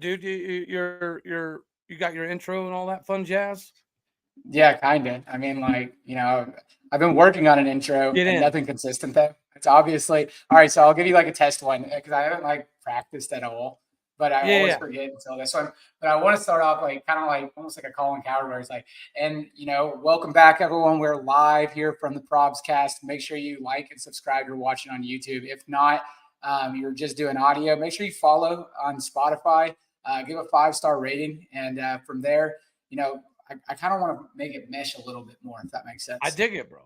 dude. You got your intro and all that fun jazz. Yeah, kind of. I mean, like, I've been working on an intro Get and in. nothing consistent though. It's obviously all right. So I'll give you like a test one because I haven't like practiced at all, but I Yeah, always yeah. forget until this one. But I want to start off like kind of like almost like a Colin Coward where it's like, and welcome back everyone. We're live here from the Probs Cast. Make sure you like and subscribe. You're watching on YouTube. If not, you're just doing audio. Make sure you follow on Spotify. Give a 5-star rating, and from there, you know, I kind of want to make it mesh a little bit more, if that makes I sense. dig it, bro.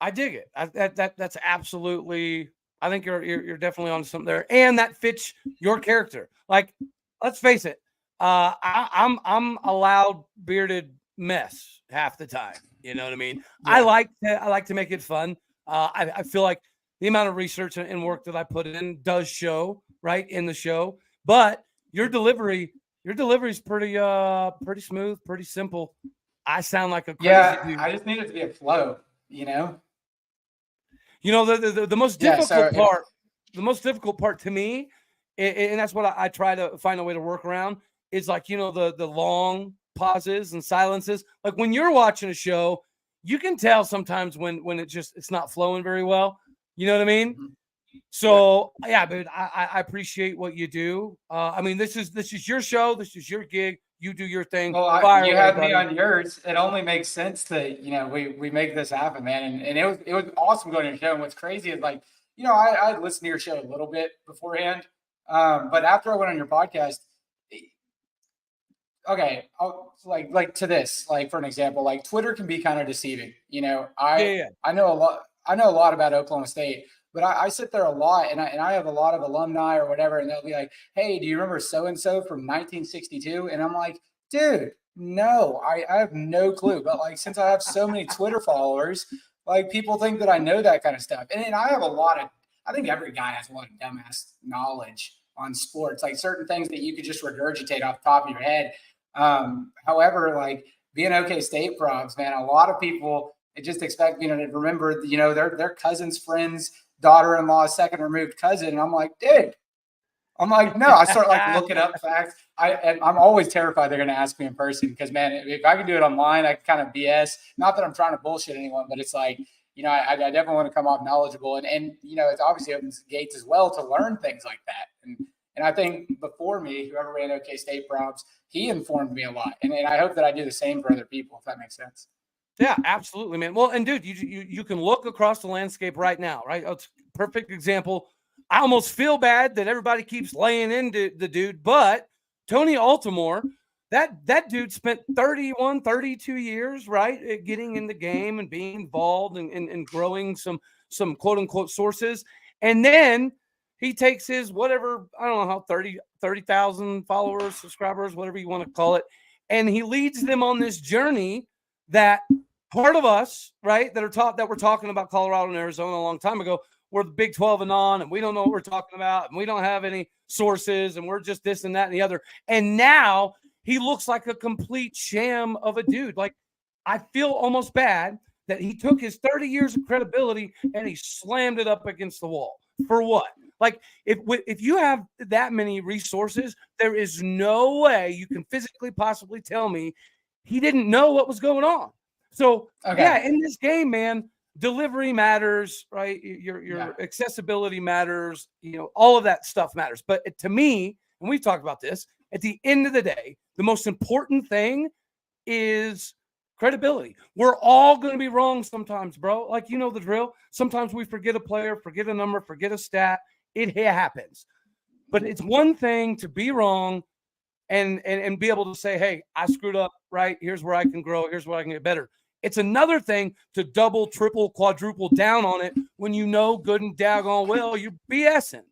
I dig it. That's absolutely. I think you're definitely on something there, and that fits your character. Like, let's face it. I'm a loud bearded mess half the time. You know what I mean? Yeah. I like to make it fun. I feel like the amount of research and work that I put in does show right in the show, but your delivery is pretty smooth, pretty simple. I sound like a crazy Yeah. dude. I just need it to be a flow, you know? You know, the most Yeah. So difficult part, the most difficult part to me, and that's what I try to find a way to work around, is like, the long pauses and silences. Like when you're watching a show, you can tell sometimes when it's not flowing very well. You know what I mean? mhm. Yeah. So yeah, but I appreciate what you do. I mean, this is your show, this is your gig. You do your thing. Well, Fire you away, had me buddy. on yours. It only makes sense that we make this happen, man. And it was awesome going to your show. And what's crazy is like I listened to your show a little bit beforehand, but after I went on your podcast, okay, like to this, like for an example, like Twitter can be kind of deceiving. Yeah, yeah. I know a lot. I know a lot about Oklahoma State, but I sit there a lot, and I have a lot of alumni or whatever, and they'll be like, "Hey, do you remember so and so from 1962?" And I'm like, "Dude, no, I have no clue." But like, since I have so many Twitter followers, like people think that I know that kind of stuff, and I have a lot of. I think every guy has a lot of dumbass knowledge on sports, like certain things that you could just regurgitate off the top of your head. However, like being OK State probs, man, a lot of people they just expect to remember, their cousin's friend's daughter-in-law's second removed cousin. And I'm like, dude, I'm like, no. I start like looking up facts. I'm always terrified they're going to ask me in person because, man, if I can do it online, I can kind of BS. Not that I'm trying to bullshit anyone, but it's like, I definitely want to come off knowledgeable, and it's obviously opens gates as well to learn things like that. And I think before me, whoever ran OK State props, he informed me a lot, and I hope that I do the same for other people, if that makes sense. Yeah, absolutely, man. Well, and dude, you can look across the landscape right now, right? It's a perfect example. I almost feel bad that everybody keeps laying into the dude, but Tony Altimore, that dude spent 31, 32 years, right, getting in the game and being involved and growing some quote unquote sources. And then he takes his whatever, I don't know how 30,000 followers, subscribers, whatever you want to call it, and he leads them on this journey that part of us, right, that are taught that we're talking about Colorado and Arizona a long time ago. We're the Big 12 and on, and we don't know what we're talking about, and we don't have any sources, and we're just this and that and the other. And now he looks like a complete sham of a dude. Like, I feel almost bad that he took his 30 years of credibility and he slammed it up against the wall. For what? Like, if you have that many resources, there is no way you can physically possibly tell me he didn't know what was going on. So Okay. yeah, in this game, man, delivery matters, right? Yeah. Your accessibility matters, all of that stuff matters. But to me, and we've talked about this, at the end of the day, the most important thing is credibility. We're all going to be wrong sometimes, bro. Like, you know the drill. Sometimes we forget a player, forget a number, forget a stat. It happens. But it's one thing to be wrong and be able to say, hey, I screwed up, right? Here's where I can grow. Here's where I can get better. It's another thing to double, triple, quadruple down on it when you know good and daggone well you're BSing.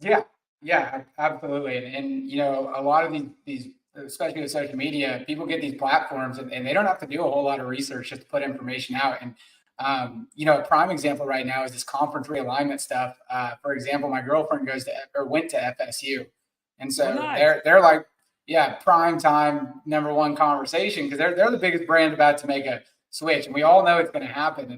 Yeah, yeah, absolutely. And a lot of these, especially with social media, people get these platforms and they don't have to do a whole lot of research just to put information out. And a prime example right now is this conference realignment stuff. For example, my girlfriend went to FSU, and Oh, so nice. they're like, yeah, prime time number one conversation because they're the biggest brand about to make a switch, and we all know it's going to happen.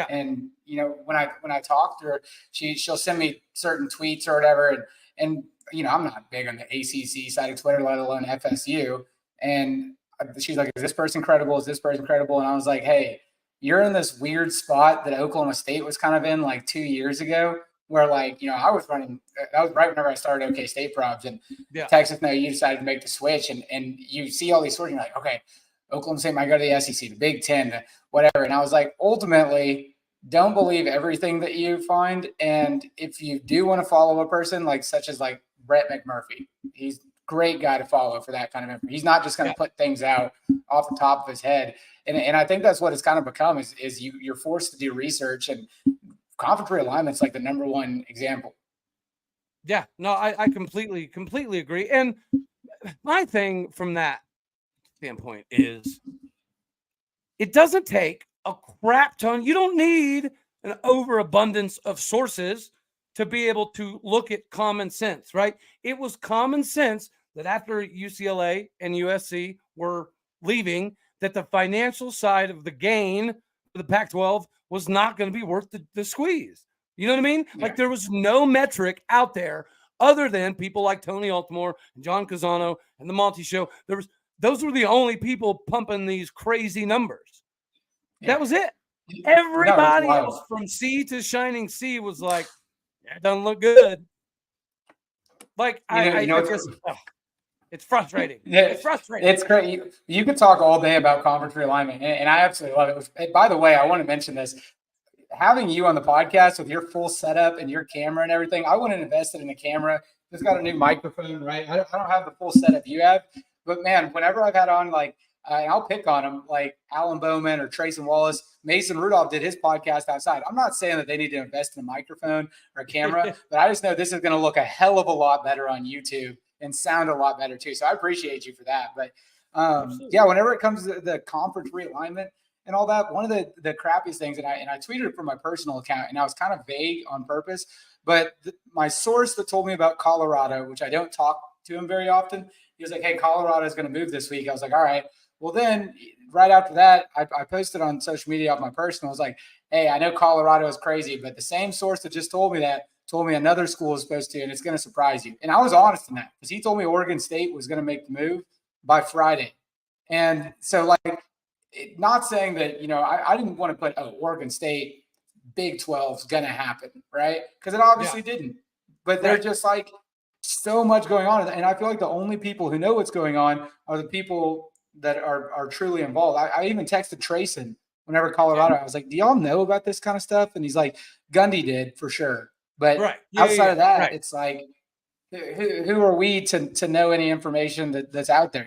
And Yeah. when I talk to her, she'll send me certain tweets or whatever, and I'm not big on the ACC side of Twitter, let alone FSU. And she's like, is this person credible? Is this person credible? And I was like, hey, you're in this weird spot that Oklahoma State was kind of in like 2 years ago, where like, I was running, that was right whenever I started OK State Probs, and Texas, no, you decided to make the switch, and you see all these stories, and you're like, okay, Oklahoma State might go to the SEC, the Big Ten, whatever. And I was like, ultimately, don't believe everything that you find. And if you do want to follow a person like such as like Brett McMurphy, he's a great guy to follow for that kind of information. He's not just going to put things out off the top of his head. And I think that's what it's kind of become is you're forced to do research, and conference realignment's like the number one example. Yeah, no, I completely agree. And my thing from that standpoint is it doesn't take a crap ton. You don't need an overabundance of sources to be able to look at common sense, right? It was common sense that after UCLA and USC were leaving, that the financial side of the gain for the Pac-12 was not going to be worth the squeeze. You know what I mean? Yeah. Like there was no metric out there other than people like Tony Altimore and John Casano and the Monty Show. Those were the only people pumping these crazy numbers. Yeah. That was it. Everybody else from sea to shining sea was like, yeah, it doesn't look good. Like it's frustrating. Yeah, it's frustrating. It's great. You could talk all day about conference realignment, and I absolutely love it. By the way, I want to mention this. Having you on the podcast with your full setup and your camera and everything, I wouldn't invest in a camera. It's got a new microphone, right? I don't have the full setup you have. But, man, whenever I've had on, like, I'll pick on them, like Alan Bowman or Trayson Wallace. Mason Rudolph did his podcast outside. I'm not saying that they need to invest in a microphone or a camera, but I just know this is going to look a hell of a lot better on YouTube and sound a lot better too. So I appreciate you for that. But yeah, whenever it comes to the conference realignment and all that, one of the crappiest things, and I tweeted it from my personal account, and I was kind of vague on purpose, but my source that told me about Colorado, which I don't talk to him very often, he was like, hey, Colorado is going to move this week. I was like, all right. Well, then right after that, I posted on social media off my personal. I was like, hey, I know Colorado is crazy, but the same source that just told me that told me another school is supposed to, and it's going to surprise you. And I was honest in that because he told me Oregon State was going to make the move by Friday. And so, like, not saying that, I didn't want to put, Oregon State, Big 12 is going to happen, right? Because it obviously didn't. But they're just like so much going on. And I feel like the only people who know what's going on are the people that are truly involved. I even texted Trayson whenever Colorado, I was like, do y'all know about this kind of stuff? And he's like, Gundy did for sure. But outside of that, it's like, who are we to know any information that's out there,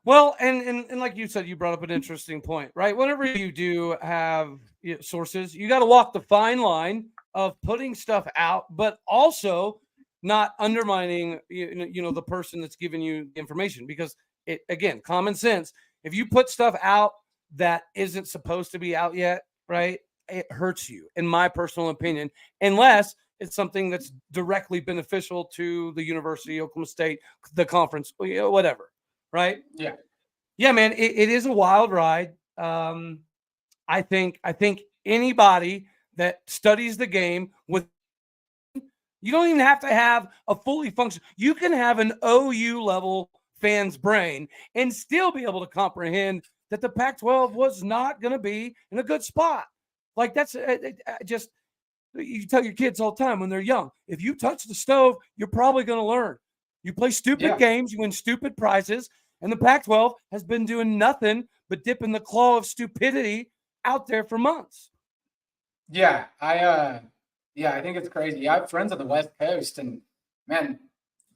Well, and like you said, you brought up an interesting point, right? Whenever you do have sources, you got to walk the fine line of putting stuff out, but also not undermining, the person that's giving you the information, because again, common sense. If you put stuff out that isn't supposed to be out yet, right? It hurts you, in my personal opinion, unless it's something that's directly beneficial to the university, Oklahoma State, the conference, whatever, right? Yeah, man, it is a wild ride. I think anybody that studies the game you don't even have to have a fully function. You can have an OU level fan's brain and still be able to comprehend that the Pac-12 was not going to be in a good spot. Like that's just, you tell your kids all the time when they're young, if you touch the stove, you're probably going to learn. You play stupid games, you win stupid prizes, and the Pac-12 has been doing nothing but dipping the claw of stupidity out there for months. Yeah, I think it's crazy. I have friends on the West Coast, and man,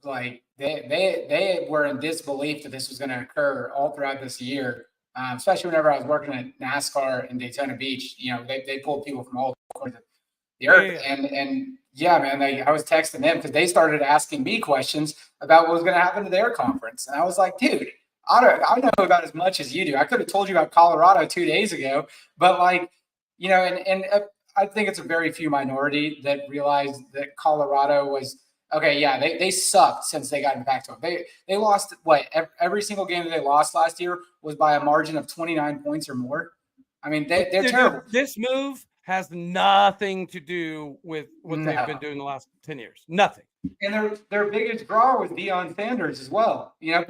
like they were in disbelief that this was going to occur all throughout this year. Especially whenever I was working at NASCAR in Daytona Beach, they pulled people from all corners of the earth. And yeah, man, I was texting them because they started asking me questions about what was going to happen to their conference. And I was like, dude, I know about as much as you do. I could have told you about Colorado 2 days ago, but like, and I think it's a very few minority that realized that Colorado was, okay, yeah, they sucked since they got in the Pac-12. They lost every single game that they lost last year was by a margin of 29 points or more. I mean, they're terrible. This move has nothing to do with what they've been doing the last 10 years. Nothing. And their biggest draw was Deion Sanders as well. You know,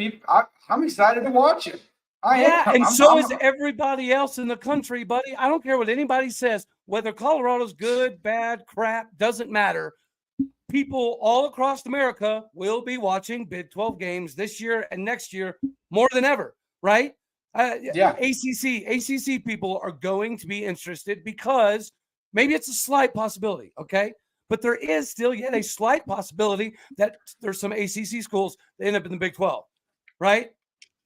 I'm excited to watch it. And so is everybody else in the country, buddy. I don't care what anybody says, whether Colorado's good, bad, crap, doesn't matter. People all across America will be watching Big 12 games this year and next year more than ever, right? ACC people are going to be interested because maybe it's a slight possibility, okay? But there is still yet a slight possibility that there's some ACC schools that end up in the Big 12, right?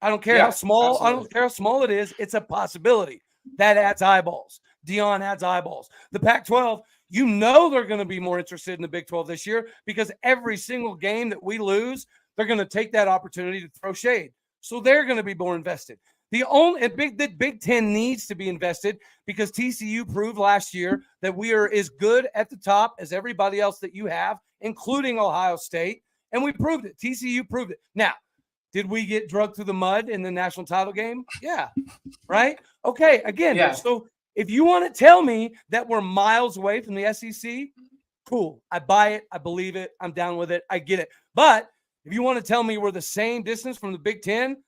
I don't care how small. Absolutely. I don't care how small it is. It's a possibility. That adds eyeballs. Deion adds eyeballs. The Pac-12, you know they're going to be more interested in the Big 12 this year because every single game that we lose, they're going to take that opportunity to throw shade. So they're going to be more invested. The Big Ten needs to be invested because TCU proved last year that we are as good at the top as everybody else that you have, including Ohio State, and we proved it. TCU proved it. Now, did we get drugged through the mud in the national title game? Yeah. Right? Okay. Again, so if you want to tell me that we're miles away from the SEC, cool. I buy it. I believe it. I'm down with it. I get it. But if you want to tell me we're the same distance from the Big Ten,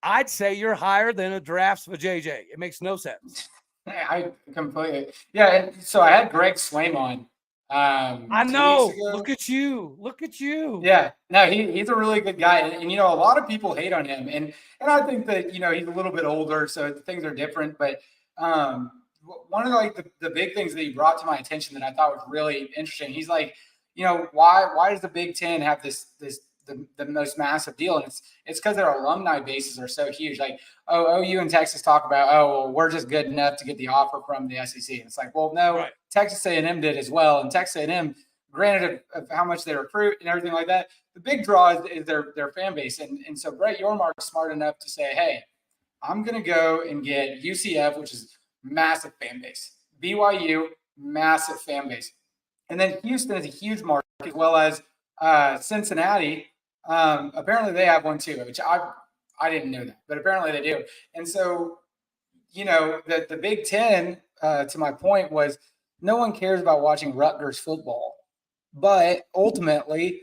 I'd say you're higher than a drafts of a JJ. It makes no sense. I completely. Yeah. And so I had Greg Swaim on. I know. Look at you. Look at you. Yeah. No, he's a really good guy. And, you know, a lot of people hate on him. And I think that, you know, he's a little bit older, so things are different. But one of like the big things that he brought to my attention that I thought was really interesting, he's like, you know, why does the Big Ten have the most massive deal? And it's because their alumni bases are so huge. Like, OU and Texas talk about, well, we're just good enough to get the offer from the SEC. And it's like, well, no, right. Texas A&M did as well. And Texas A&M, granted of how much they recruit and everything like that, the big draw is their fan base. And so Brett Yormark's smart enough to say, hey, I'm going to go and get UCF, which is massive fan base. BYU, massive fan base. And then Houston is a huge market, as well as Cincinnati. Apparently they have one too, which I didn't know that, but apparently they do. And so, you know, the Big Ten, to my point, was no one cares about watching Rutgers football, but ultimately,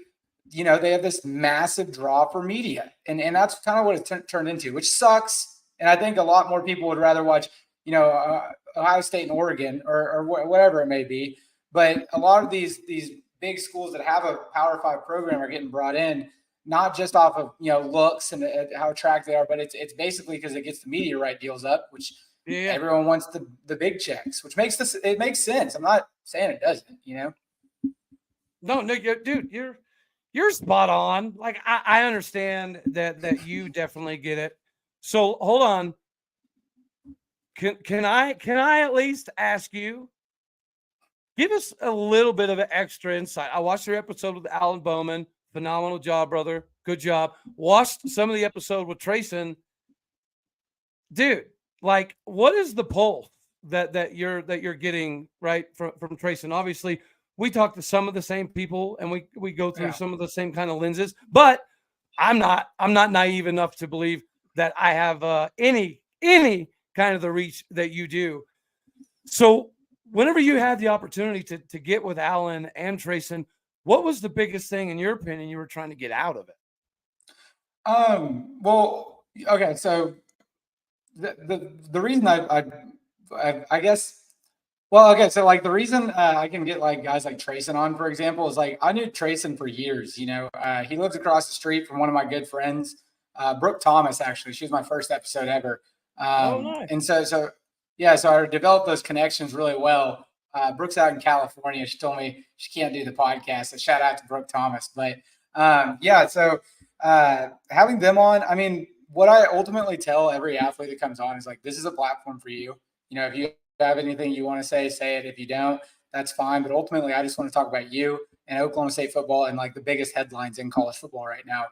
you know, they have this massive draw for media, and that's kind of what it's turned into, which sucks. And I think a lot more people would rather watch, you know, Ohio State and Oregon or whatever it may be. But a lot of these big schools that have a Power 5 program are getting brought in, not just off of, you know, looks and how attractive they are, but it's basically because it gets the media right deals up, which everyone wants the big checks, which makes it makes sense. I'm not saying it doesn't, you know. No, dude, you're spot on. Like I understand that you definitely get it. So hold on. Can I at least ask you? Give us a little bit of an extra insight. I watched your episode with Alan Bowman. Phenomenal job, brother. Good job. Watched some of the episode with Trayson. Dude, like, what is the pull that you're getting right from Trayson? Obviously, we talk to some of the same people and we go through some of the same kind of lenses, but I'm not naive enough to believe that I have any kind of the reach that you do. So whenever you had the opportunity to get with Alan and Trayson, what was the biggest thing, in your opinion, you were trying to get out of it? Well, okay. So the reason I guess, well, okay. So like the reason I can get like guys like Trayson on, for example, is like I knew Trayson for years. You know, he lives across the street from one of my good friends, Brooke Thomas. Actually, she was my first episode ever. Nice. And so I developed those connections really well. Brooke's out in California. She told me she can't do the podcast. So shout out to Brooke Thomas. But so having them on, I mean, what I ultimately tell every athlete that comes on is like, this is a platform for you. You know, if you have anything you want to say it. If you don't, that's fine. But ultimately, I just want to talk about you and Oklahoma State football and like the biggest headlines in college football right now.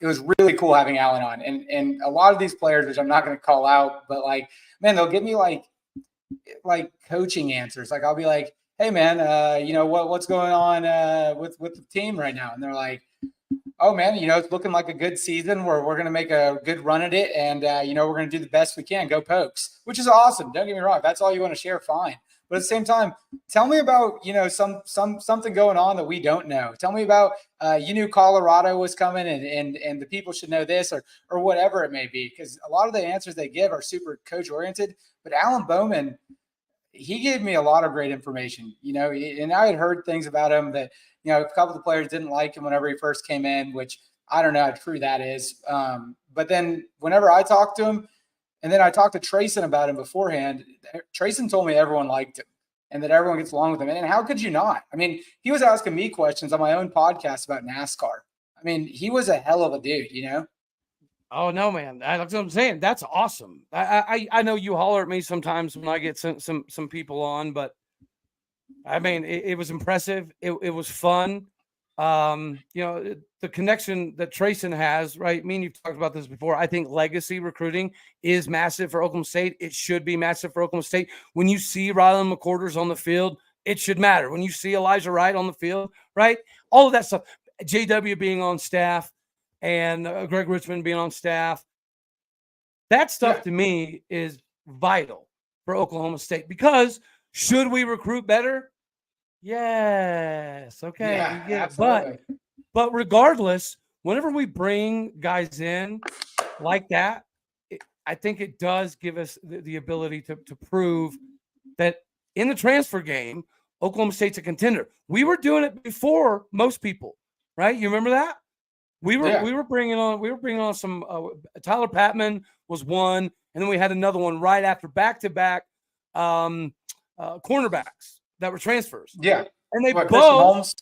It was really cool having Alan on, and a lot of these players, which I'm not going to call out, but like, man, they'll give me like coaching answers. Like I'll be like, hey man, you know what's going on with the team right now? And they're like, oh man, you know, it's looking like a good season where we're going to make a good run at it. And, you know, we're going to do the best we can. Go Pokes, which is awesome. Don't get me wrong. If that's all you want to share, fine. But at the same time, tell me about, something going on that we don't know. Tell me about, you knew Colorado was coming and the people should know this or whatever it may be. Because a lot of the answers they give are super coach oriented. But Alan Bowman, he gave me a lot of great information, and I had heard things about him that, a couple of the players didn't like him whenever he first came in, which I don't know how true that is. But then whenever I talked to him, and then I talked to Trayson about him beforehand, Trayson told me everyone liked him and that everyone gets along with him. And how could you not? I mean, he was asking me questions on my own podcast about NASCAR. I mean, he was a hell of a dude, Oh no, man! That's what I'm saying. That's awesome. I know you holler at me sometimes when I get some people on, but I mean, it was impressive. It was fun. The connection that Trayson has, right? Me and you've talked about this before. I think legacy recruiting is massive for Oklahoma State. It should be massive for Oklahoma State. When you see Ryland McQuarters on the field, it should matter. When you see Elijah Wright on the field, right? All of that stuff. JW being on staff and Greg Richmond being on staff. That stuff to me is vital for Oklahoma State because should we recruit better? Yes. Okay. Yeah, absolutely. But regardless, whenever we bring guys in like that, I think it does give us the ability to prove that in the transfer game, Oklahoma State's a contender. We were doing it before most people, right? You remember that? We were bringing on some Tyler Patman was one, and then we had another one right after back-to-back cornerbacks that were transfers. Yeah. And they both.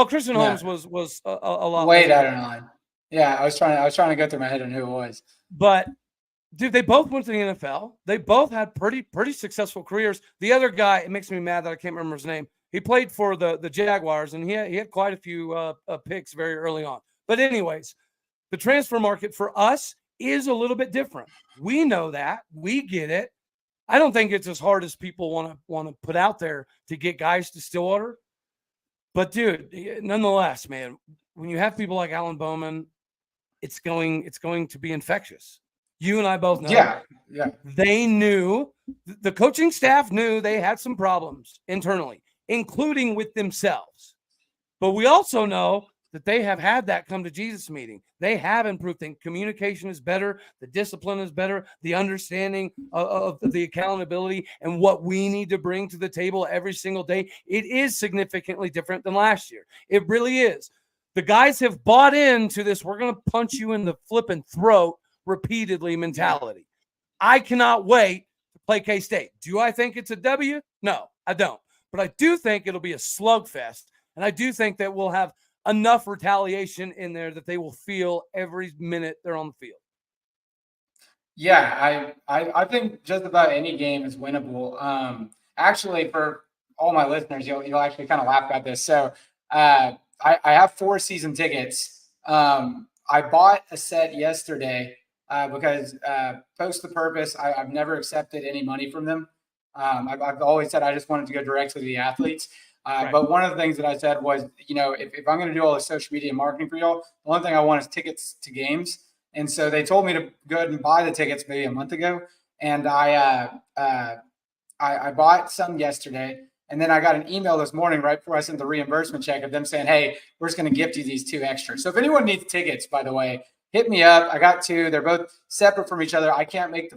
Christian Holmes was a lot way down in line. Yeah, I was trying to go through my head on who it was. But dude, they both went to the NFL. They both had pretty successful careers. The other guy, it makes me mad that I can't remember his name. He played for the Jaguars, and he had quite a few picks very early on. But anyways, the transfer market for us is a little bit different. We know that. We get it. I don't think it's as hard as people want to put out there to get guys to Stillwater. But dude, nonetheless, man, when you have people like Alan Bowman, it's going to be infectious. You and I both know. Yeah. They knew, the coaching staff knew they had some problems internally, including with themselves. But we also know that they have had that come to Jesus meeting. They have improved things. Communication is better. The discipline is better. The understanding of the accountability and what we need to bring to the table every single day. It is significantly different than last year. It really is. The guys have bought into this, we're going to punch you in the flipping throat repeatedly mentality. I cannot wait to play K-State. Do I think it's a W? No, I don't. But I do think it'll be a slugfest. And I do think that we'll have enough retaliation in there that they will feel every minute they're on the field. Yeah, I think just about any game is winnable. Actually, for all my listeners, you'll actually kind of laugh at this. So I have 4 season tickets. I bought a set yesterday because Post the Purpose, I've never accepted any money from them. I've always said I just wanted to go directly to the athletes. Right. But one of the things that I said was, if I'm going to do all the social media marketing for y'all, the one thing I want is tickets to games. And so they told me to go ahead and buy the tickets maybe a month ago. And I bought some yesterday. And then I got an email this morning right before I sent the reimbursement check of them saying, hey, we're just going to gift you these 2 extras. So if anyone needs tickets, by the way, hit me up. I got 2. They're both separate from each other. I can't make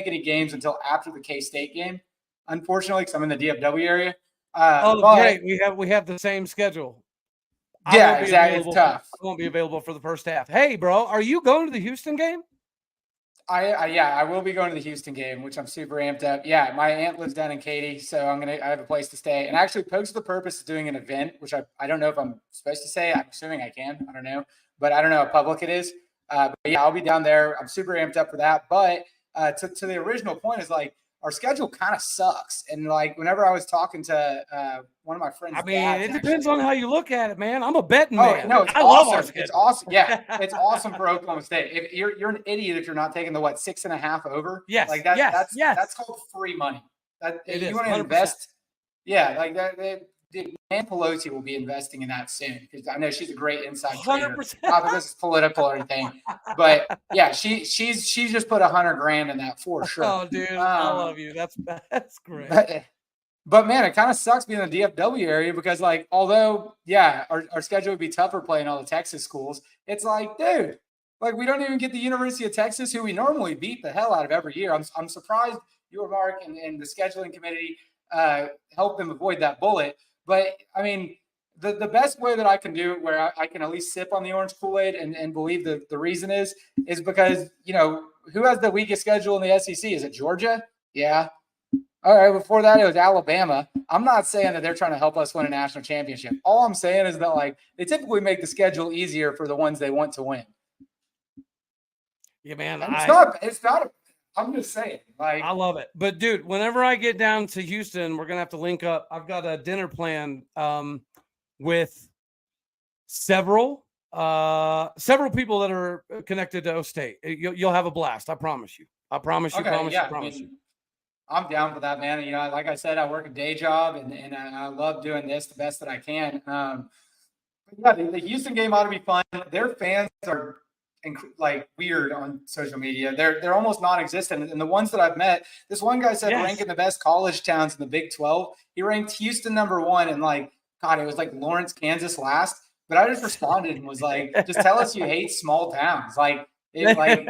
any games until after the K-State game, unfortunately, because I'm in the DFW area. Great. We have the same schedule. Yeah, exactly. It's tough. I won't be available for the first half. Hey, bro, are you going to the Houston game? I will be going to the Houston game, which I'm super amped up. Yeah, my aunt lives down in Katy, so I have a place to stay. And actually, Post the Purpose is doing an event, which I don't know if I'm supposed to say. I'm assuming I can. I don't know, but I don't know how public it is. But yeah, I'll be down there. I'm super amped up for that. But to the original point is like, our schedule kind of sucks. And like, whenever I was talking to one of my friends, it depends on how you look at it, man. I'm a betting man. No, I love our schedule. It's awesome. Yeah. It's awesome for Oklahoma State. If you're an idiot if you're not taking the 6.5 over. Yes. Like that. Yes. That's called free money. That if you want to 100%. invest. Yeah. Like that. Pelosi will be investing in that soon because I know she's a great inside trader. 100%. Not that this is political or anything, but yeah, she's just put $100,000 in that for sure. Oh, dude, I love you. That's great. But man, it kind of sucks being in the DFW area because, like, although our schedule would be tougher playing all the Texas schools, it's like, dude, like we don't even get the University of Texas, who we normally beat the hell out of every year. I'm surprised you or Mark and the scheduling committee helped them avoid that bullet. But I mean, the best way that I can do it, where I can at least sip on the orange Kool-Aid and believe the reason is because, who has the weakest schedule in the SEC? Is it Georgia? Yeah. All right. Before that, it was Alabama. I'm not saying that they're trying to help us win a national championship. All I'm saying is that, like, they typically make the schedule easier for the ones they want to win. Yeah, man. It's not. I'm just saying. Like, I love it. But dude, whenever I get down to Houston, we're gonna have to link up. I've got a dinner plan with several people that are connected to O State. You'll have a blast. I promise you. I promise you. Okay, promise yeah, you. Promise you. I'm down for that, man. Like I said, I work a day job and I love doing this the best that I can. But yeah, the Houston game ought to be fun. Their fans are like weird on social media. They're almost non-existent. And the ones that I've met, this one guy said ranking the best college towns in the Big 12. He ranked Houston #1 and, like, God, it was like Lawrence, Kansas last. But I just responded and was like, just tell us you hate small towns. He's like,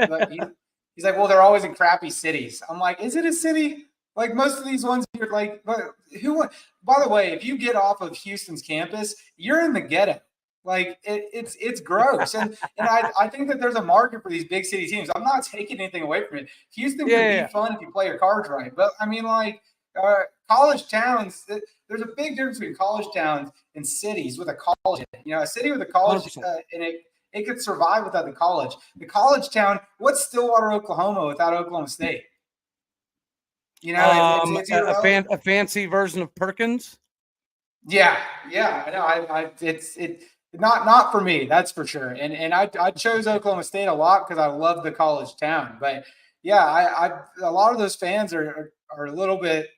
well, they're always in crappy cities. I'm like, is it a city? Like, most of these ones, you're like, but who? By the way, if you get off of Houston's campus, you're in the ghetto. Like, it's gross. And I think that there's a market for these big city teams. I'm not taking anything away from it. Houston can be fun if you play your cards right. But I mean, like, college towns, there's a big difference between college towns and cities with a college. A city with a college, and it could survive without the college. The college town, what's Stillwater, Oklahoma without Oklahoma State? It's a fancy version of Perkins. Yeah, I know. It's not for me, that's for sure. And I chose Oklahoma State a lot because I love the college town. But yeah, a lot of those fans are a little bit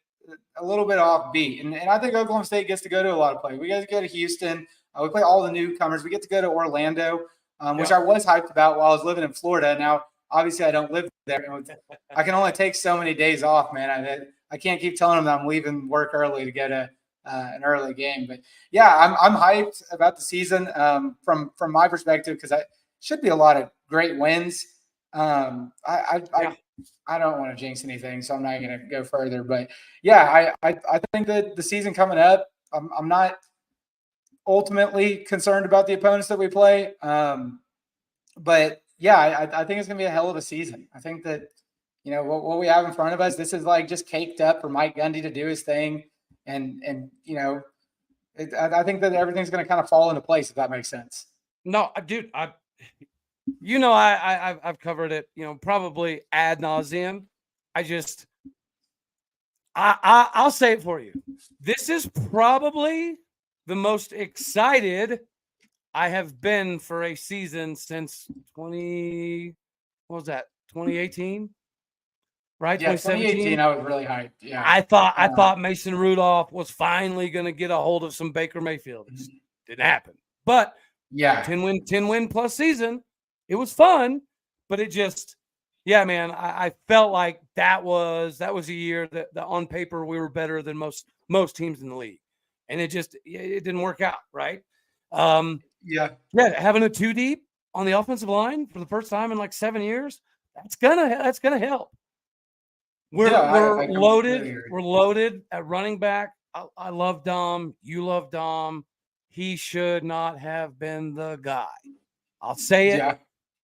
offbeat. And I think Oklahoma State gets to go to a lot of plays. We get to go to Houston. We play all the newcomers. We get to go to Orlando, which I was hyped about while I was living in Florida. Now, obviously, I don't live there. I can only take so many days off, man. I can't keep telling them that I'm leaving work early to get an early game. But yeah, I'm hyped about the season from my perspective because I should be a lot of great wins. I don't want to jinx anything, so I'm not going to go further. But yeah, I think that the season coming up, I'm not ultimately concerned about the opponents that we play. But yeah, I think it's going to be a hell of a season. I think that, what we have in front of us, this is like just caked up for Mike Gundy to do his thing. And I think that everything's going to kind of fall into place, if that makes sense. No, dude, I've covered it, probably ad nauseum. I'll say it for you. This is probably the most excited I have been for a season since 2018? Right? Yeah, 2018, I was really hyped. Yeah. I thought Mason Rudolph was finally going to get a hold of some Baker Mayfield. It just didn't happen. But yeah, 10 win plus season. It was fun, but it just, yeah, man, I felt like that was a year that on paper we were better than most teams in the league. And it didn't work out, right? Yeah, having a 2 deep on the offensive line for the first time in like 7 years, that's gonna help. We're loaded. We're loaded at running back. I love Dom. You love Dom. He should not have been the guy. I'll say it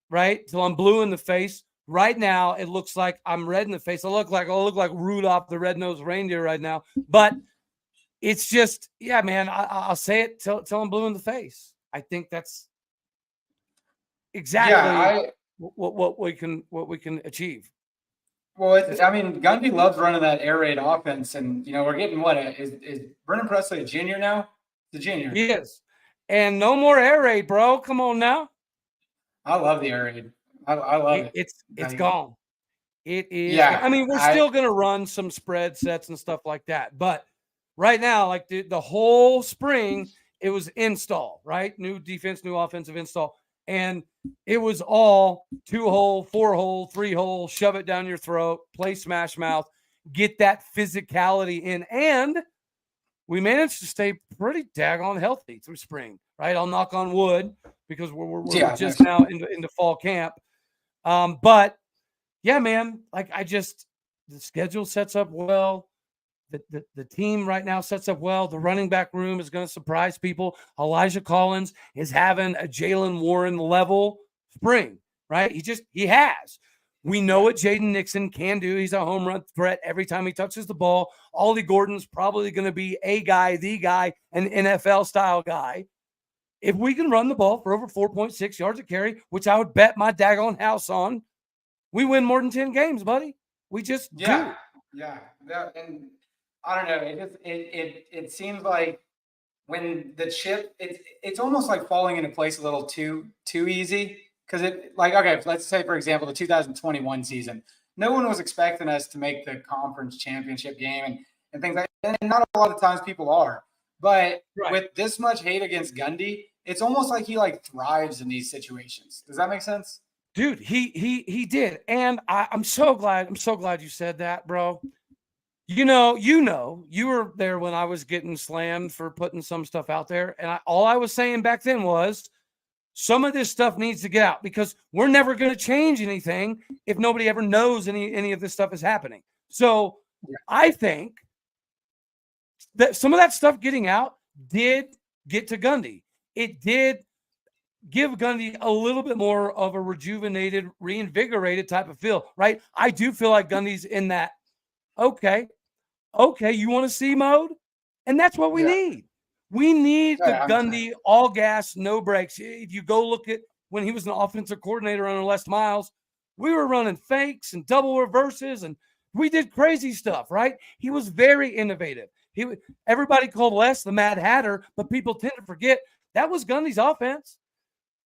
right till I'm blue in the face. Right now, it looks like I'm red in the face. I look like Rudolph the red-nosed reindeer right now. But it's just, yeah, man. I'll say it till I'm blue in the face. I think that's exactly what we can achieve. Well, Gundy loves running that air raid offense, and we're getting is Brennan Presley a junior now? The junior. He is, and no more air raid, bro. Come on now. I love the air raid. I love it. It's gone. It is. Yeah. I mean, we're still gonna run some spread sets and stuff like that, but right now, like the whole spring, it was install, right? New defense, new offensive install. And it was all 2-hole, 4-hole, 3-hole, shove it down your throat, play smash mouth, get that physicality in. And we managed to stay pretty daggone healthy through spring, right? I'll knock on wood because we're just now into fall camp. But yeah, man, like the schedule sets up well. The team right now sets up well. The running back room is going to surprise people. Elijah Collins is having a Jaylen Warren level spring, right? He has. We know what Jaden Nixon can do. He's a home run threat every time he touches the ball. Ollie Gordon's probably going to be the guy, an NFL style guy. If we can run the ball for over 4.6 yards a carry, which I would bet my daggone house on, we win more than 10 games, buddy. We just do. Yeah. And I don't know. It seems like when the chip, it's almost like falling into place a little too easy. Because okay, let's say, for example, the 2021 season, no one was expecting us to make the conference championship game and things like that. And not a lot of times people are. But with this much hate against Gundy, it's almost like he thrives in these situations. Does that make sense? Dude, he did. And I'm so glad you said that, bro. You were there when I was getting slammed for putting some stuff out there. And all I was saying back then was some of this stuff needs to get out because we're never going to change anything if nobody ever knows any of this stuff is happening. So I think that some of that stuff getting out did get to Gundy. It did give Gundy a little bit more of a rejuvenated, reinvigorated type of feel, right? I do feel like Gundy's in that, okay, you want to see mode? And that's what we need. We need the Gundy all gas, no brakes. If you go look at when he was an offensive coordinator under Les Miles, we were running fakes and double reverses, and we did crazy stuff, right? He was very innovative. Everybody called Les the Mad Hatter, but people tend to forget that was Gundy's offense.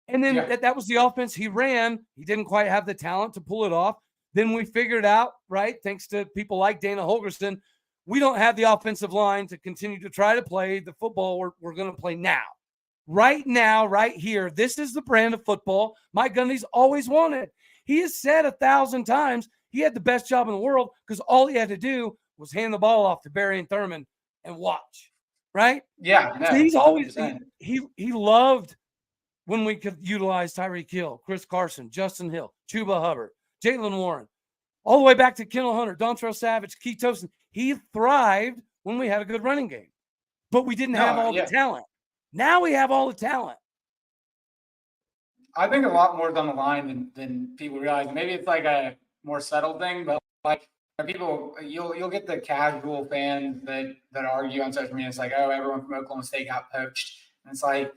And then that was the offense he ran. He didn't quite have the talent to pull it off. Then we figured out, right, thanks to people like Dana Holgorsen, we don't have the offensive line to continue to try to play the football we're going to play now. Right now, right here, this is the brand of football Mike Gundy's always wanted. He has said 1,000 times he had the best job in the world because all he had to do was hand the ball off to Barry and Thurman and watch, right? Yeah. No, so he's always he loved when we could utilize Tyreek Hill, Chris Carson, Justin Hill, Chuba Hubbard, Jaylen Warren, all the way back to Kendall Hunter, Dontrell Savage, Keith Tosin. He thrived when we had a good running game, but we didn't have all the talent. Now we have all the talent. I think a lot more down the line than people realize. Maybe it's like a more settled thing, but people, you'll get the casual fans that argue on social media. It's like, oh, everyone from Oklahoma State got poached. And it's like,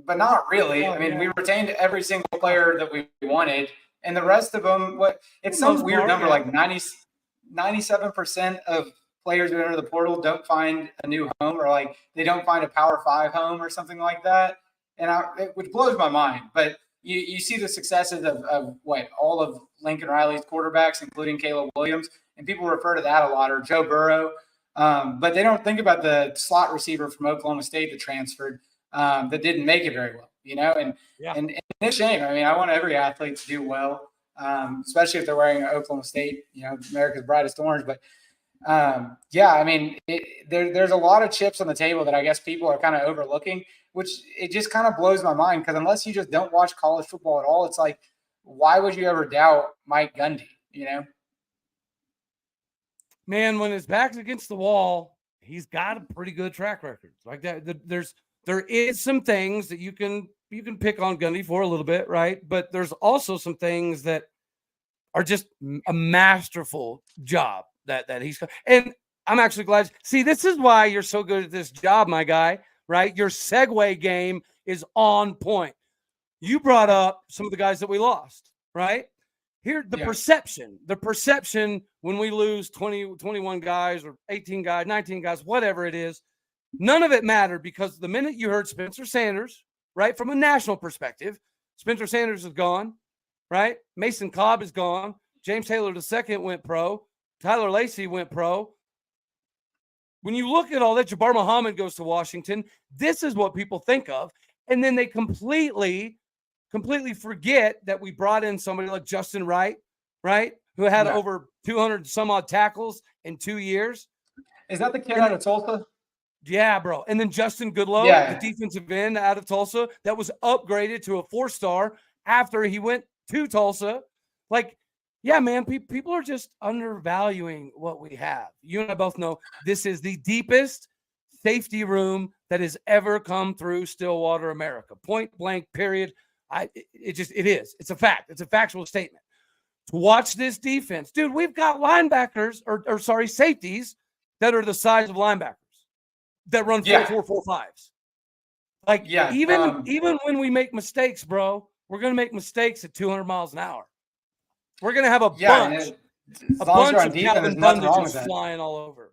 but not really. I mean, we retained every single player that we wanted, and the rest of them, it's some weird number, like 97% of players who enter the portal don't find a new home, or they don't find a Power 5 home or something like that. And which blows my mind. But you see the successes of all of Lincoln Riley's quarterbacks, including Caleb Williams, and people refer to that a lot, or Joe Burrow. But they don't think about the slot receiver from Oklahoma State that transferred that didn't make it very well, and it's a shame. I mean, I want every athlete to do well, especially if they're wearing Oklahoma State, America's brightest orange. But I mean, there's a lot of chips on the table that I guess people are kind of overlooking, which it just kind of blows my mind, because unless you just don't watch college football at all, it's like, why would you ever doubt Mike Gundy, Man, when his back's against the wall, he's got a pretty good track record. Like that, there is some things that you can pick on Gundy for a little bit, right? But there's also some things that are just a masterful job that he's. And I'm actually glad. See, this is why you're so good at this job, my guy, right? Your segue game is on point. You brought up some of the guys that we lost, right? Here, the perception when we lose 20, 21 guys or 18 guys, 19 guys, whatever it is, none of it mattered, because the minute you heard Spencer Sanders, right, from a national perspective, Spencer Sanders is gone, right? Mason Cobb is gone. James Taylor II went pro. Tyler Lacey went pro. when you look at all that, Jabbar Muhammad goes to Washington. This is what people think of. And then they completely forget that we brought in somebody like Justin Wright, right? Who had over 200 some odd tackles in 2 years. Is that the kid out of Tulsa? Yeah, bro. And then Justin Goodlow, the defensive end out of Tulsa, that was upgraded to a 4-star after he went to Tulsa. Like, yeah, man, people are just undervaluing what we have. You and I both know this is the deepest safety room that has ever come through Stillwater, America. Point blank, period. It is. It's a fact. It's a factual statement. To watch this defense, dude, we've got linebackers or safeties that are the size of linebackers that run 4.45s. Like, even when we make mistakes, bro, we're going to make mistakes at 200 miles an hour. We're going to have a bunch of Calvin Bundages flying all over.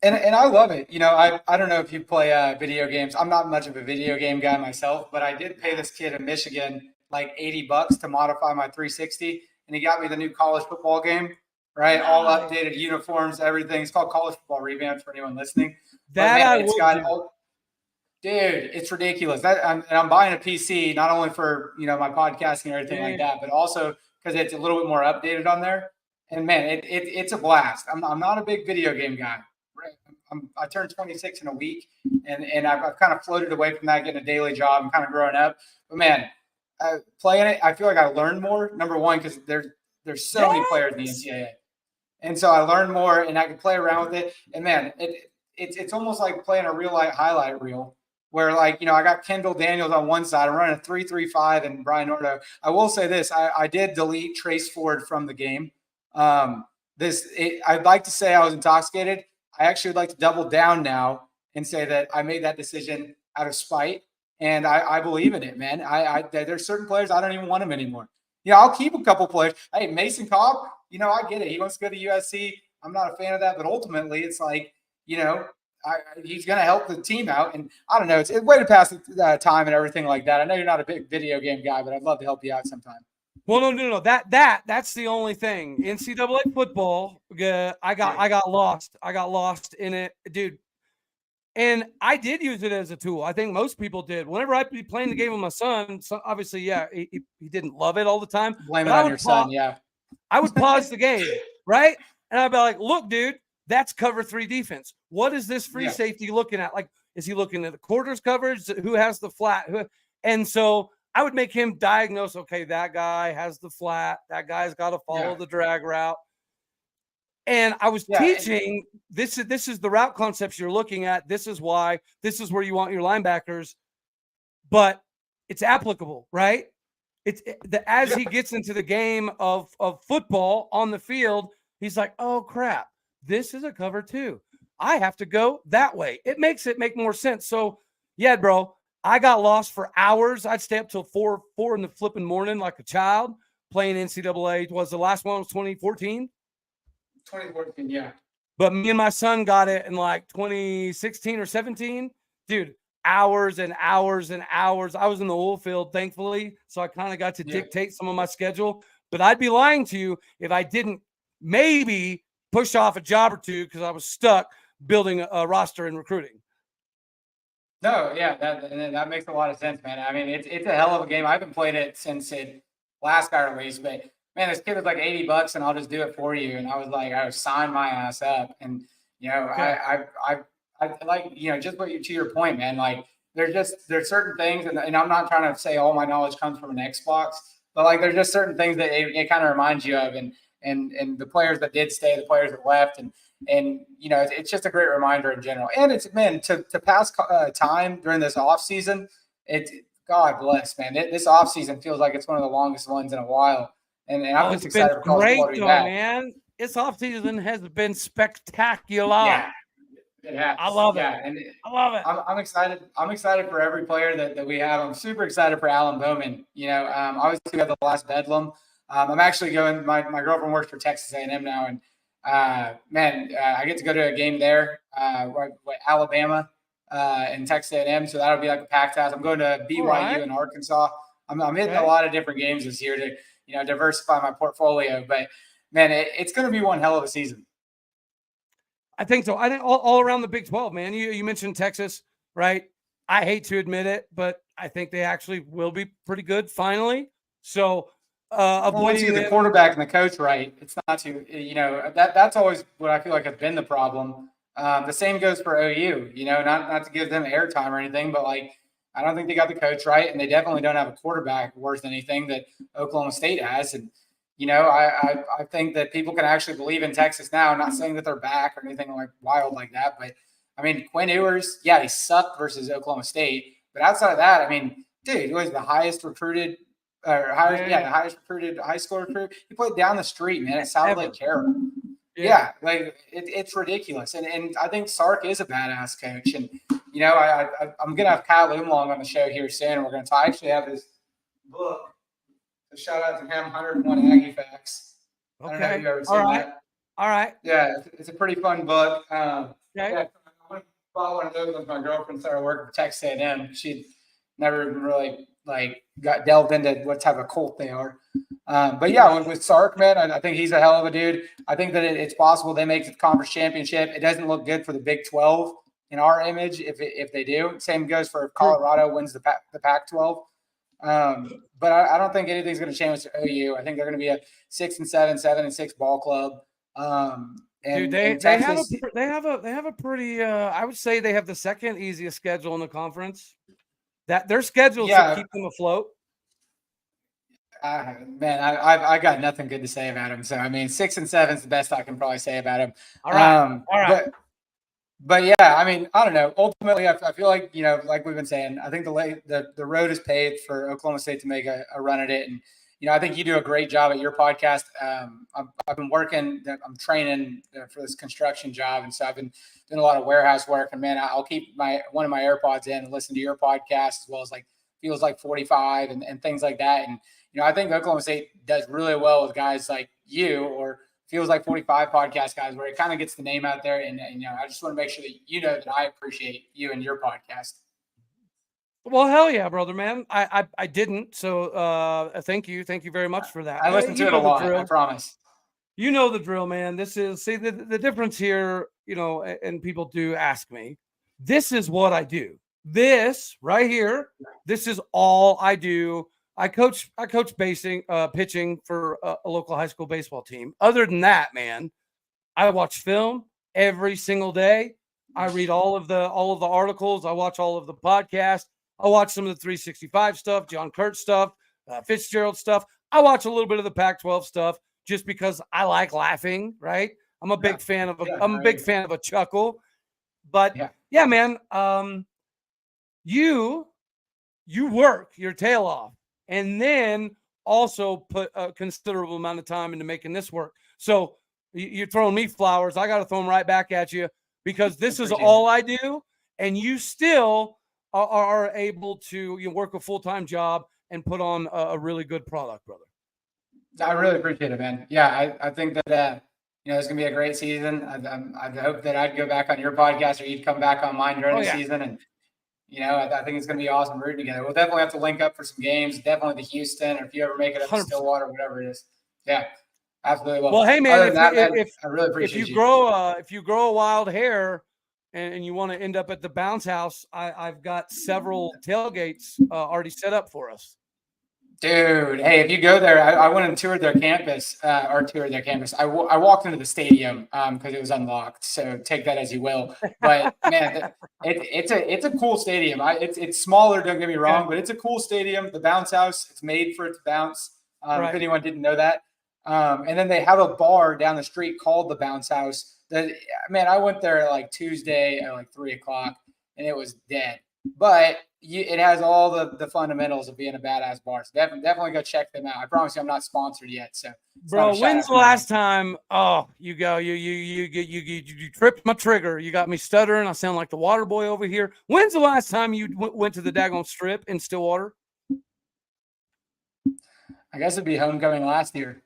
And I love it. You know, I don't know if you play video games. I'm not much of a video game guy myself, but I did pay this kid in Michigan like $80 to modify my 360, and he got me the new college football game, right? Nice. All updated uniforms, everything. It's called College Football Revamp for anyone listening. Dude, it's ridiculous. I'm buying a PC not only for, you know, my podcasting and everything like that, but also because it's a little bit more updated on there. And man, it's a blast. I'm not a big video game guy. I turned 26 in a week, and I've kind of floated away from that, getting a daily job. I'm kind of growing up, but man, playing it, I feel like I learned more. Number one, because there's so many players in the NCAA, and so I learned more, and I can play around with it. And man, it's almost like playing a real life highlight reel, where, like, you know, I got Kendall Daniels on one side. I'm running a 3.35 and Brian Ordo. I will say this: I did delete Trace Ford from the game. I'd like to say I was intoxicated. I actually would like to double down now and say that I made that decision out of spite, and I believe in it, man. There's certain players I don't even want them anymore. You know, I'll keep a couple players. Hey, Mason Cobb, you know, I get it. He wants to go to USC. I'm not a fan of that, but ultimately, it's like, you know, he's going to help the team out, and I don't know. It's a way to pass the time and everything like that. I know you're not a big video game guy, but I'd love to help you out sometime. Well, no. That's the only thing. NCAA football, I got lost. I got lost in it, dude. And I did use it as a tool. I think most people did. Whenever I'd be playing the game with my son, so obviously, he didn't love it all the time. Blame it on your son, yeah. I would pause the game, right? And I'd be like, look, dude, that's cover 3 defense. What is this free safety looking at? Like, is he looking at the quarters coverage? Who has the flat? And so I would make him diagnose, okay, that guy has the flat. That guy's got to follow the drag route. And I was teaching, this is the route concepts you're looking at. This is why. This is where you want your linebackers. But it's applicable, right? As he gets into the game of football on the field, he's like, oh, crap, this is a cover 2. I have to go that way. It makes it make more sense. So, yeah, bro. I got lost for hours. I'd stay up till 4 in the flipping morning like a child playing NCAA. The last one was 2014? 2014, yeah. But me and my son got it in like 2016 or 17. Dude, hours and hours and hours. I was in the oil field, thankfully, so I kind of got to dictate some of my schedule. But I'd be lying to you if I didn't maybe push off a job or two because I was stuck building a roster and recruiting. No, yeah, that makes a lot of sense, man. I mean, it's a hell of a game. I haven't played it since it last got released, but man, this kid was like $80 and I'll just do it for you. And I was like, I would sign my ass up. And, you know, I like, you know, just to your point, man, like there's certain things, and I'm not trying to say all my knowledge comes from an Xbox, but like there's just certain things that it kind of reminds you of, and the players that did stay, the players that left, and you know, it's just a great reminder in general. And it's, man, to pass time during this off season, God bless, man. This off season feels like it's one of the longest ones in a while. And I'm just excited for college football to be back. Man. This off season has been spectacular. Yeah, it has. I love it. And I love it. I'm excited. I'm excited for every player that we have. I'm super excited for Alan Bowman. You know, obviously we have the last Bedlam. I'm actually going. My girlfriend works for Texas A&M now, and I get to go to a game there, Alabama and Texas A&M. So that'll be like a packed house. I'm going to BYU in Arkansas. I'm hitting a lot of different games this year to, you know, diversify my portfolio. But man, it's going to be one hell of a season. I think so. I think all around the Big 12, man. You mentioned Texas, right? I hate to admit it, but I think they actually will be pretty good finally. So Well, once you avoiding get the quarterback and the coach right, it's not too, that's always what I feel like has been the problem. The same goes for OU, not to give them airtime or anything, but like, I don't think they got the coach right, and they definitely don't have a quarterback worse than anything that Oklahoma State has. And, I think that people can actually believe in Texas now. I'm not saying that they're back or anything like wild like that, but I mean, Quinn Ewers, yeah, he sucked versus Oklahoma State. But outside of that, I mean, dude, he was the highest recruited or the highest recruited high school recruit. He played down the street, man, at South Lake Carroll. Yeah, like it's ridiculous. And I think Sark is a badass coach. And, I'm going to have Kyle Umlong on the show here soon. We're going to talk. I actually have his book. So shout out to him, 101 Aggie Facts. Okay. I don't know if you've ever seen that. All right. Yeah, it's a pretty fun book. Okay. Yeah, I bought one of those with my girlfriend started working for Texas A&M. She'd never even really got delved into what type of cult they are. But yeah, with Sark, man, I think he's a hell of a dude. I think that it's possible they make the conference championship. It doesn't look good for the Big 12 in our image if they do. Same goes for if Colorado wins the Pac-12. But I don't think anything's going to change with OU. I think they're going to be a 6-7, 7-6 ball club. Dude, they have a pretty. I would say they have the second easiest schedule in the conference. That their schedule to keep them afloat. Man, I got nothing good to say about him. So I mean, 6-7 is the best I can probably say about him. All right. But yeah, I mean, I don't know. Ultimately, I feel like like we've been saying, I think the road is paved for Oklahoma State to make a run at it. And I think you do a great job at your podcast. I've been working. I'm training for this construction job, and so I've been doing a lot of warehouse work. And man, I'll keep one of my AirPods in and listen to your podcast as well as like Feels Like 45 and things like that. And I think Oklahoma State does really well with guys like you or Feels Like 45 podcast guys, where it kind of gets the name out there. And I just want to make sure that that I appreciate you and your podcast. Well, hell yeah, brother, man. I didn't. So thank you. Thank you very much for that. I listen to it a lot, I promise. You know the drill, man. This is the difference here, and people do ask me. This is what I do. This right here, this is all I do. I coach pitching for a local high school baseball team. Other than that, man, I watch film every single day. I read all of the articles. I watch all of the podcasts. I watch some of the 365 stuff, John Kurtz stuff, Fitzgerald stuff. I watch a little bit of the Pac-12 stuff just because I like laughing, right? I'm a big fan of a big fan of a chuckle. But yeah, man, you work your tail off and then also put a considerable amount of time into making this work. So you're throwing me flowers. I got to throw them right back at you because this is all I do. And you still are able to work a full-time job and put on a really good product, brother. I really appreciate it, man. Yeah, I think that it's gonna be a great season. I hope that I'd go back on your podcast or you'd come back on mine during the season, and I think it's gonna be awesome rooting together. We'll definitely have to link up for some games. Definitely to Houston, or if you ever make it up to Stillwater, whatever it is. Yeah, absolutely. Well, hey man, I really appreciate if you grow a wild hair and you want to end up at the Bounce House, I've got several tailgates already set up for us. Dude, hey, if you go there, I went and toured their campus, I walked into the stadium because it was unlocked. So take that as you will. But man, it's a cool stadium. It's smaller, don't get me wrong, but it's a cool stadium. The Bounce House, it's made for it to bounce. If anyone didn't know that. And then they have a bar down the street called the Bounce House. I went there like Tuesday at like 3:00 and it was dead. But it has all the fundamentals of being a badass bar. So definitely go check them out. I promise you, I'm not sponsored yet. So, bro, when's the last time? Oh, you tripped my trigger. You got me stuttering. I sound like the water boy over here. When's the last time you went to the daggone strip in Stillwater? I guess it'd be homecoming last year.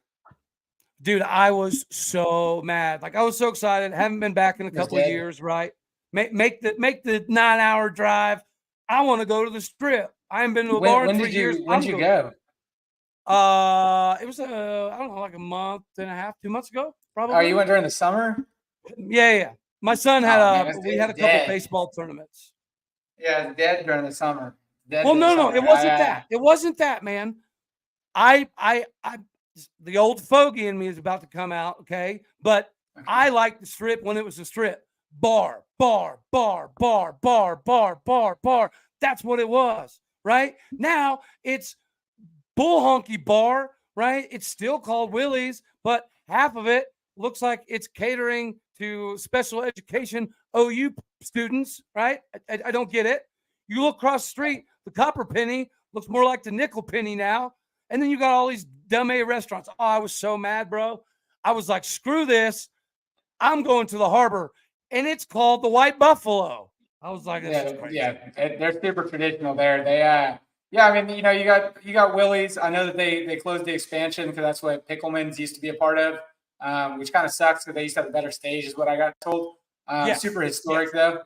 Dude, I was so mad. Like I was so excited. Haven't been back in a couple of years, right? Make the 9-hour drive. I want to go to the strip. I haven't been to a bar in 3 years. When did you go? It was I don't know, like a month and a half, 2 months ago, probably. Oh, you went during the summer? Yeah. My son Oh, had man, we it's had a couple dead. baseball tournaments. Yeah, it's dead during the summer. Dead Well, for the no, summer. it wasn't that. It wasn't that, man. I the old fogey in me is about to come out, okay? But Okay. I liked the strip when it was a strip. Bar, bar, bar, bar, bar, bar, bar, bar. That's what it was, right? Now it's bull honky bar, right? It's still called Willie's, but half of it looks like it's catering to special education OU students, right? I don't get it. You look across the street, the Copper Penny looks more like the Nickel Penny now. And then you got all these dumb A restaurants. Oh, I was so mad, bro. I was like, screw this. I'm going to the harbor. And it's called the White Buffalo. I was like, this is crazy. They're super traditional there. Yeah, I mean, you got Willie's. I know that they closed the expansion because that's what Pickleman's used to be a part of, which kind of sucks because they used to have a better stage, is what I got told. Yes. Super historic though.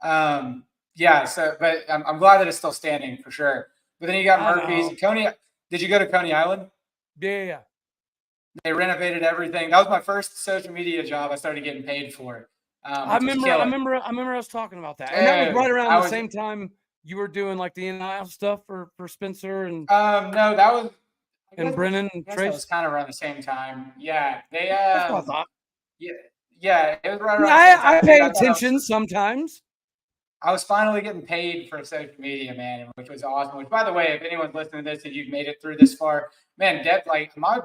Yeah. So, but I'm glad that it's still standing for sure. But then you got Murphy's and Coney. Did you go to Coney Island? Yeah. They renovated everything. That was my first social media job I started getting paid for. I remember us talking about that. And that was right around the same time you were doing like the NIL stuff for Spencer and no, that was and Brennan and Trace. That was kind of around the same time. Yeah. They That's what I thought. Yeah, it was right around the same time. I pay attention sometimes. I was finally getting paid for social media, man, which was awesome. Which, by the way, if anyone's listening to this and you've made it through this far, man, like my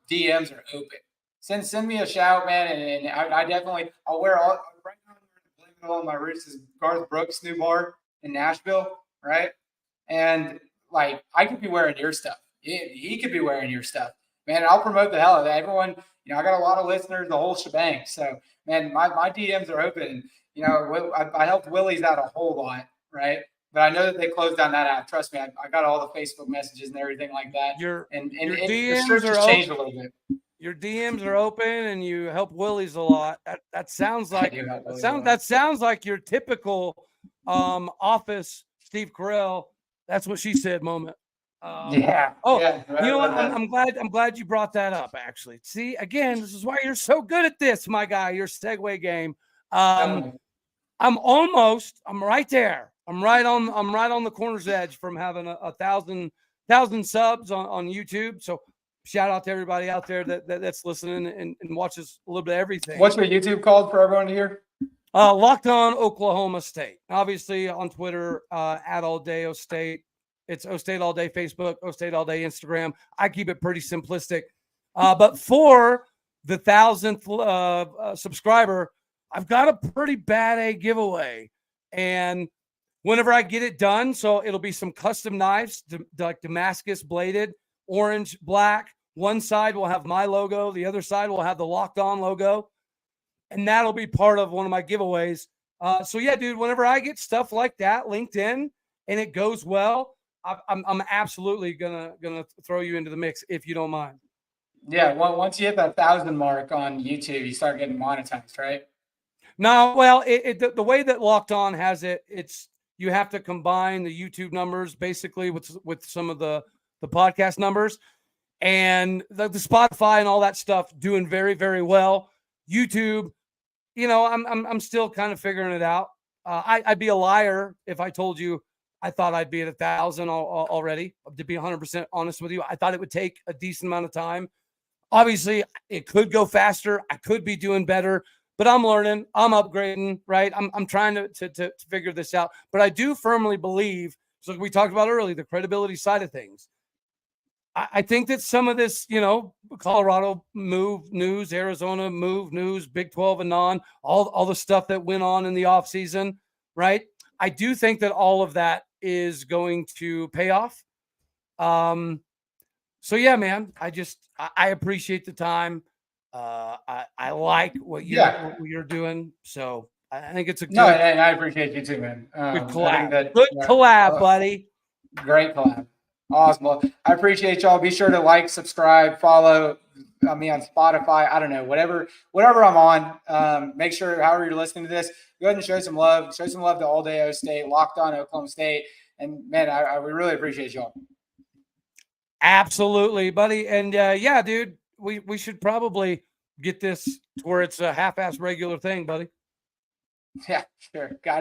DMs are open. Send me a shout, man, and I definitely I'll wear all right now. I'm blaming it all on my roots is Garth Brooks' new bar in Nashville, right? And like I could be wearing your stuff. He could be wearing your stuff, man. I'll promote the hell out of that. Everyone, I got a lot of listeners, the whole shebang. So, man, my DMs are open. I helped Willie's out a whole lot, right? But I know that they closed down that app. Trust me, I got all the Facebook messages and everything like that. Your DMs are changed a little bit. Your DMs are open, and you help Willie's a lot. That sounds like that sounds like your typical office Steve Carell. That's what she said moment. Yeah. Oh, yeah, you know what? I'm glad you brought that up. Actually, see, again, this is why you're so good at this, my guy. Your segue game. I'm right there. I'm right on the corner's edge from having a thousand subs on YouTube. So shout out to everybody out there that's listening and watches a little bit of everything. What's your YouTube called for everyone to hear? Locked On Oklahoma State. Obviously on Twitter, at All Day O State. It's O State All Day Facebook, O State All Day Instagram. I keep it pretty simplistic. But for the 1,000th subscriber, I've got a pretty bad A giveaway. And whenever I get it done, so it'll be some custom knives, like Damascus bladed, orange, black. One side will have my logo. The other side will have the Locked On logo. And that'll be part of one of my giveaways. So yeah, dude, whenever I get stuff like that linked in and it goes well, I'm absolutely gonna throw you into the mix if you don't mind. Yeah, well, once you hit that 1,000 mark on YouTube, you start getting monetized, right? No, well, the way that Locked On has it, it's you have to combine the YouTube numbers basically with some of the podcast numbers, and the Spotify and all that stuff doing very, very well. YouTube, I'm still kind of figuring it out. I'd be a liar if I told you I thought I'd be at 1,000 already. To be 100% honest with you, I thought it would take a decent amount of time. Obviously, it could go faster. I could be doing better, but I'm learning. I'm upgrading, right? I'm trying to figure this out. But I do firmly believe, so like we talked about earlier, the credibility side of things. I think that some of this, Colorado move news, Arizona move news, Big 12 and non, all the stuff that went on in the offseason, right? I do think that all of that is going to pay off. So yeah, man, I appreciate the time. I like what you're doing. So I think it's a good. And I appreciate you too, man. Good collab. Good collab, buddy. Great collab. Awesome. Well, I appreciate y'all. Be sure to like, subscribe, follow me on Spotify. I don't know, whatever I'm on. Make sure, however you're listening to this, go ahead and show some love. Show some love to All Day O State, Locked On Oklahoma State. And man, we really appreciate y'all. Absolutely, buddy. And yeah, dude, we should probably get this to where it's a half-ass regular thing, buddy. Yeah, sure. Got